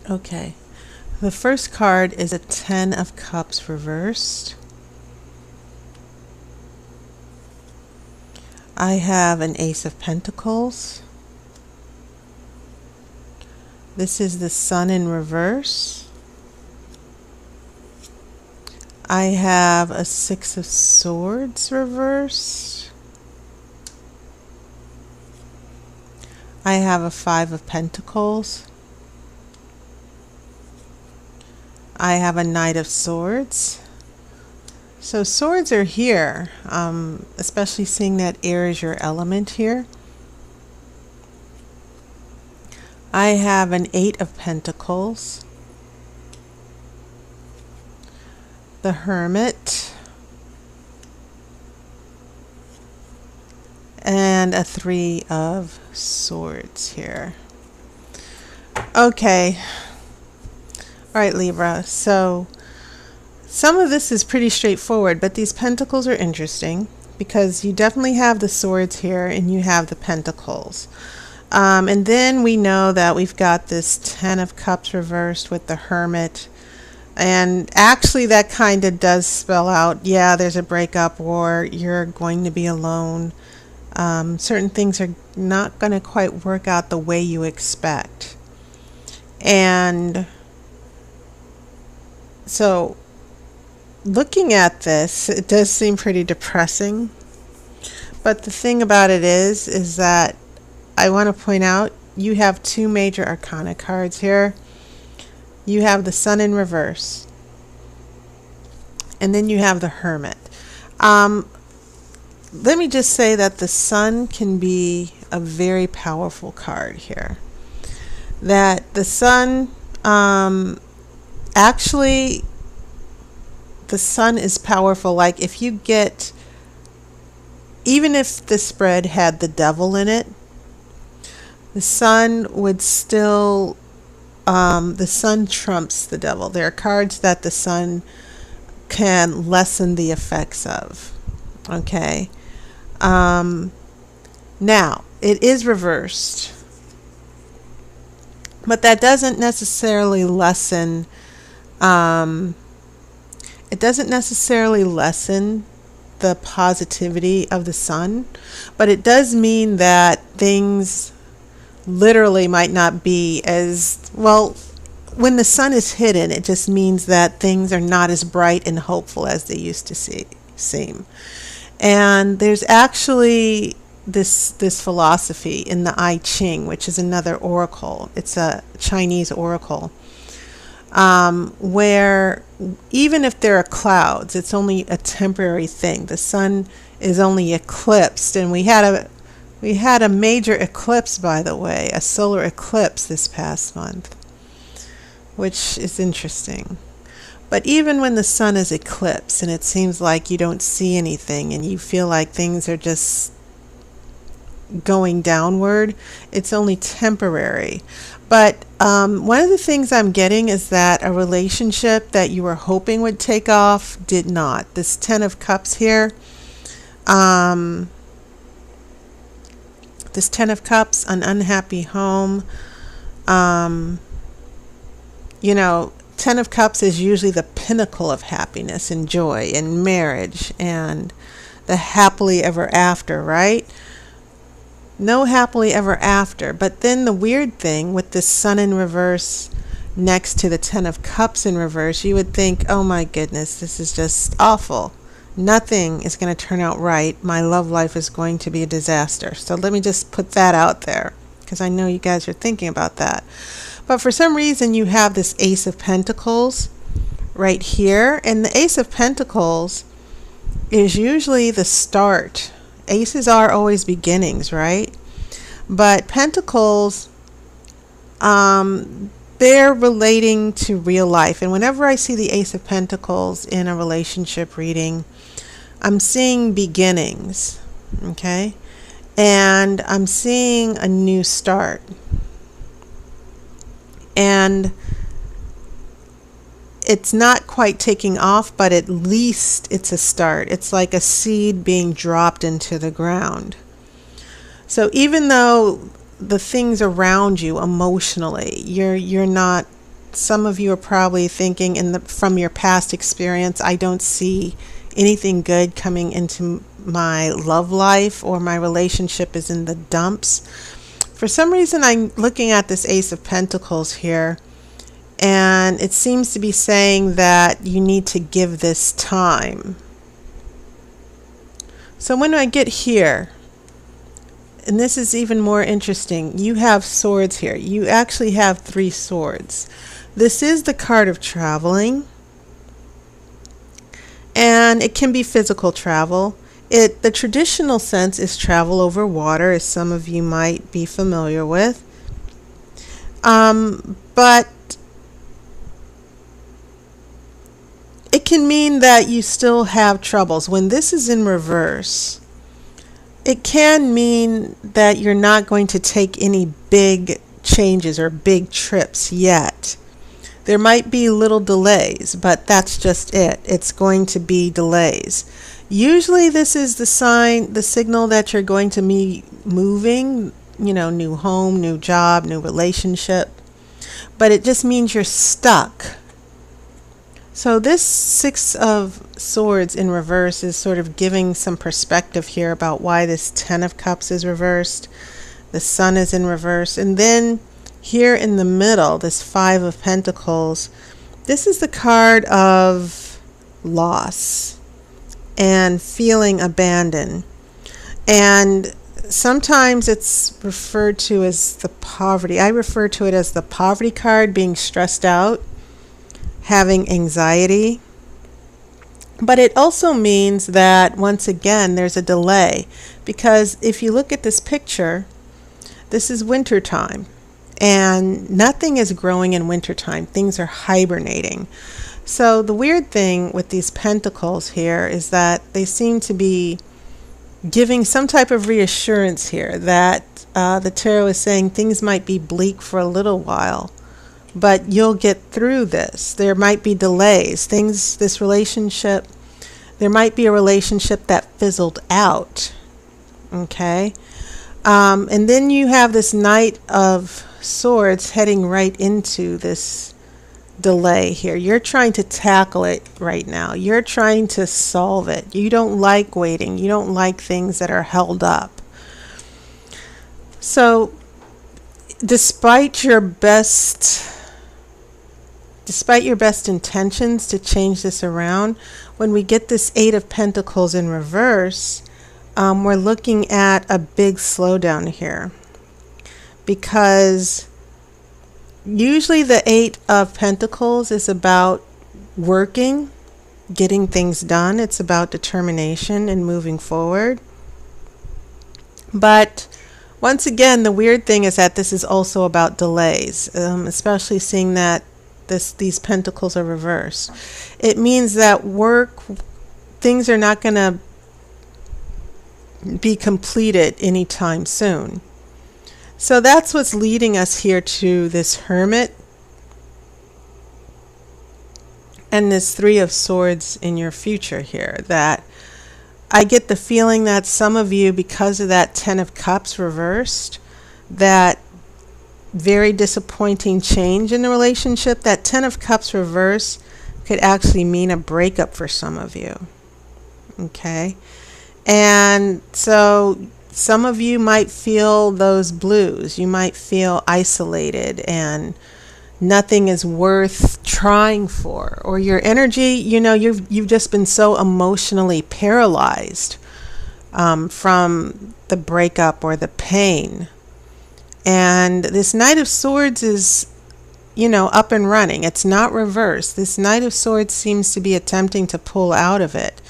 Okay, the first card is a Ten of Cups reversed. I have an Ace of Pentacles. This is the Sun in reverse. I have a Six of Swords reversed. I have a Five of Pentacles. I have a Knight of Swords. So swords are here, especially seeing that air is your element here. I have an Eight of Pentacles, the Hermit, and a Three of Swords here. Okay. All right, Libra. So some of this is pretty straightforward, but these pentacles are interesting because you definitely have the swords here and you have the pentacles. And then we know that we've got this Ten of Cups reversed with the Hermit. And actually that kind of does spell out, yeah, there's a breakup or you're going to be alone. Certain things are not going to quite work out the way you expect. And so looking at this, it does seem pretty depressing. But the thing about it is that I want to point out you have two major arcana cards here. You have the Sun in reverse, and then you have the Hermit. Let me just say that the Sun can be a very powerful card here. That the Sun, actually, the Sun is powerful. Like if you get, even if the spread had the devil in it, the Sun would still, the Sun trumps the devil. There are cards that the Sun can lessen the effects of. Okay. Now, it is reversed, but that doesn't necessarily lessen, it doesn't necessarily lessen the positivity of the Sun, but it does mean that things literally might not be as well. When the Sun is hidden, it just means that things are not as bright and hopeful as they used to seem. And there's actually this philosophy in the I Ching, which is another oracle. It's a Chinese oracle, where even if there are clouds, it's only a temporary thing. The Sun is only eclipsed, and we had a major eclipse, by the way, a solar eclipse this past month, which is interesting. But even when the Sun is eclipsed and it seems like you don't see anything and you feel like things are just going downward, it's only temporary. But one of the things I'm getting is that a relationship that you were hoping would take off did not. This Ten of Cups here, this Ten of Cups, an unhappy home. You know, Ten of Cups is usually the pinnacle of happiness and joy and marriage and the happily ever after, right? No happily ever after. But then the weird thing with the Sun in reverse next to the Ten of Cups in reverse, you would think, oh my goodness, this is just awful. Nothing is going to turn out right. My love life is going to be a disaster. So let me just put that out there, because I know you guys are thinking about that. But for some reason you have this Ace of Pentacles right here, and the Ace of Pentacles is usually the start. Aces are always beginnings, right? But Pentacles, they're relating to real life. And whenever I see the Ace of Pentacles in a relationship reading, I'm seeing beginnings, okay? And I'm seeing a new start. And it's not quite taking off, but at least it's a start. It's like a seed being dropped into the ground. So even though the things around you emotionally, you're not some of you are probably thinking from your past experience, I don't see anything good coming into my love life, or my relationship is in the dumps. For some reason, I'm looking at this Ace of Pentacles here, and it seems to be saying that you need to give this time. So when I get here, and this is even more interesting, you have swords here. You actually have 3 swords. This is the card of traveling, and it can be physical travel. The traditional sense is travel over water, as some of you might be familiar with. But it can mean that you still have troubles. When this is in reverse, it can mean that you're not going to take any big changes or big trips yet. There might be little delays, but that's just it. It's going to be delays. Usually this is the signal that you're going to be moving, new home, new job, new relationship. But it just means you're stuck. So this 6 of Swords in reverse is sort of giving some perspective here about why this 10 of Cups is reversed. The Sun is in reverse. And then here in the middle, this 5 of Pentacles, this is the card of loss and feeling abandoned. And sometimes it's referred to as the poverty. I refer to it as the poverty card, being stressed out, having anxiety. But it also means that, once again, there's a delay. Because if you look at this picture, this is wintertime. And nothing is growing in wintertime. Things are hibernating. So the weird thing with these pentacles here is that they seem to be giving some type of reassurance here that the tarot is saying things might be bleak for a little while, but you'll get through this. There might be delays. This relationship, there might be a relationship that fizzled out. Okay? And then you have this Knight of Swords heading right into this delay here. You're trying to tackle it right now. You're trying to solve it. You don't like waiting. You don't like things that are held up. So despite your best intentions to change this around, when we get this 8 of Pentacles in reverse, we're looking at a big slowdown here. Because usually the 8 of Pentacles is about working, getting things done. It's about determination and moving forward. But once again, the weird thing is that this is also about delays, especially seeing that these pentacles are reversed. It means that things are not going to be completed anytime soon. So that's what's leading us here to this Hermit and this 3 of Swords in your future here. That I get the feeling that some of you, because of that 10 of Cups reversed, that very disappointing change in the relationship, that 10 of Cups reverse could actually mean a breakup for some of you. Okay? And so some of you might feel those blues. You might feel isolated and nothing is worth trying for. Or your energy, you've just been so emotionally paralyzed from the breakup or the pain. And this Knight of Swords is, up and running. It's not reversed. This Knight of Swords seems to be attempting to pull out of it.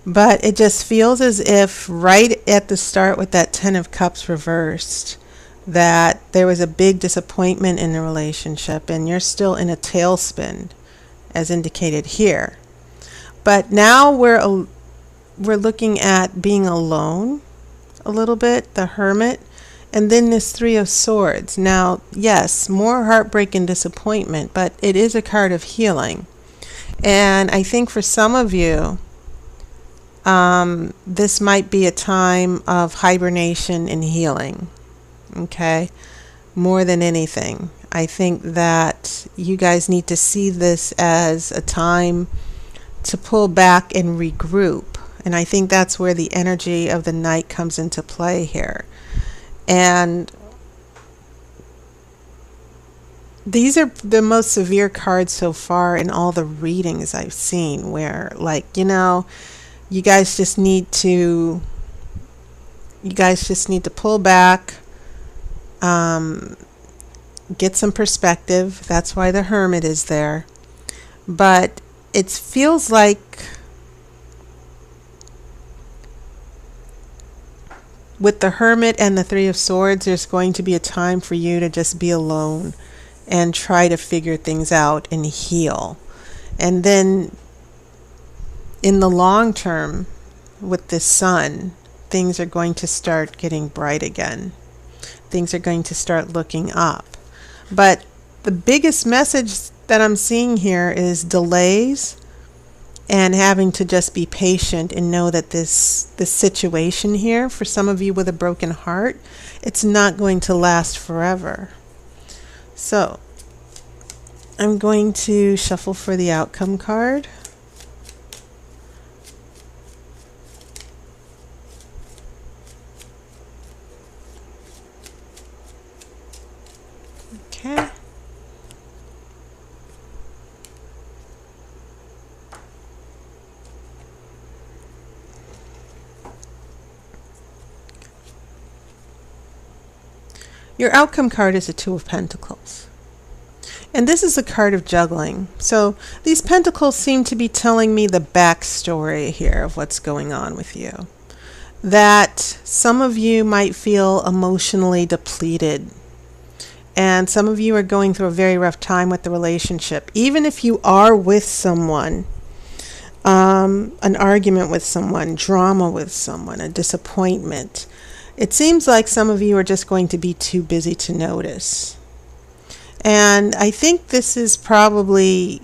But it just feels as if right at the start with that 10 of Cups reversed, that there was a big disappointment in the relationship and you're still in a tailspin, as indicated here. But now we're looking at being alone a little bit, the Hermit, and then this 3 of Swords. Now, yes, more heartbreak and disappointment, but it is a card of healing. And I think for some of you, this might be a time of hibernation and healing. Okay? more than anything. I think that you guys need to see this as a time to pull back and regroup. And I think that's where the energy of the Knight comes into play here. And these are the most severe cards so far in all the readings I've seen, where, like, you guys just need to pull back, get some perspective. That's why the Hermit is there. But it feels like with the Hermit and the Three of Swords, there's going to be a time for you to just be alone and try to figure things out and heal. And then in the long term, with the Sun, things are going to start getting bright again. Things are going to start looking up. But the biggest message that I'm seeing here is delays and having to just be patient and know that this situation here, for some of you with a broken heart, it's not going to last forever. So I'm going to shuffle for the outcome card. Okay. Your outcome card is a Two of Pentacles. And this is a card of juggling. So these pentacles seem to be telling me the backstory here of what's going on with you. That some of you might feel emotionally depleted. And some of you are going through a very rough time with the relationship. Even if you are with someone, an argument with someone, drama with someone, a disappointment, it seems like some of you are just going to be too busy to notice. And I think this is probably,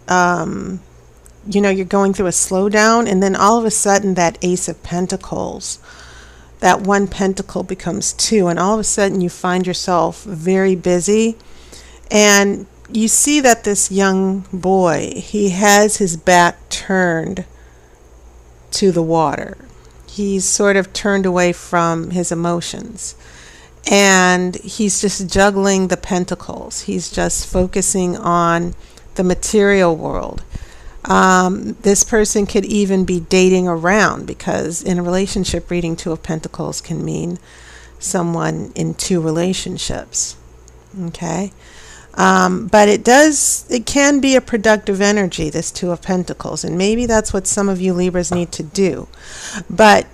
you're going through a slowdown, and then all of a sudden that Ace of Pentacles, that one pentacle becomes two, and all of a sudden you find yourself very busy. And you see that this young boy, he has his back turned to the water. He's sort of turned away from his emotions. And he's just juggling the pentacles. He's just focusing on the material world. This person could even be dating around, because in a relationship reading, Two of Pentacles can mean someone in two relationships. Okay? But it can be a productive energy, this Two of Pentacles. And maybe that's what some of you Libras need to do. But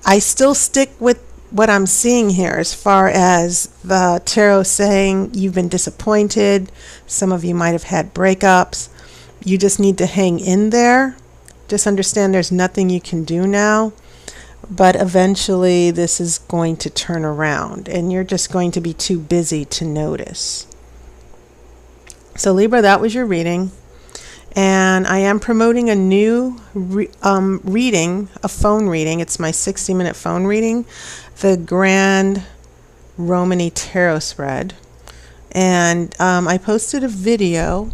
I still stick with what I'm seeing here as far as the tarot saying you've been disappointed. Some of you might have had breakups. You just need to hang in there. Just understand there's nothing you can do now. But eventually this is going to turn around, and you're just going to be too busy to notice. So Libra, that was your reading. And I am promoting a new reading, a phone reading. It's my 60-minute phone reading, the Grand Romany Tarot Spread. And I posted a video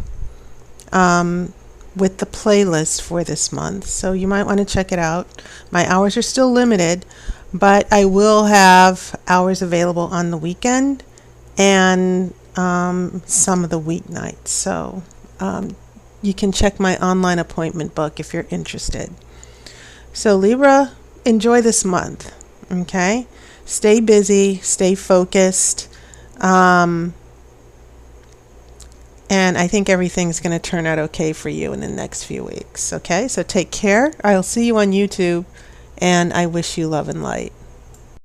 with the playlist for this month, so you might want to check it out. My hours are still limited, but I will have hours available on the weekend and some of the weeknights. So you can check my online appointment book if you're interested. So Libra, enjoy this month. Okay? Stay busy, stay focused. And I think everything's going to turn out okay for you in the next few weeks. Okay? So take care. I'll see you on YouTube, and I wish you love and light.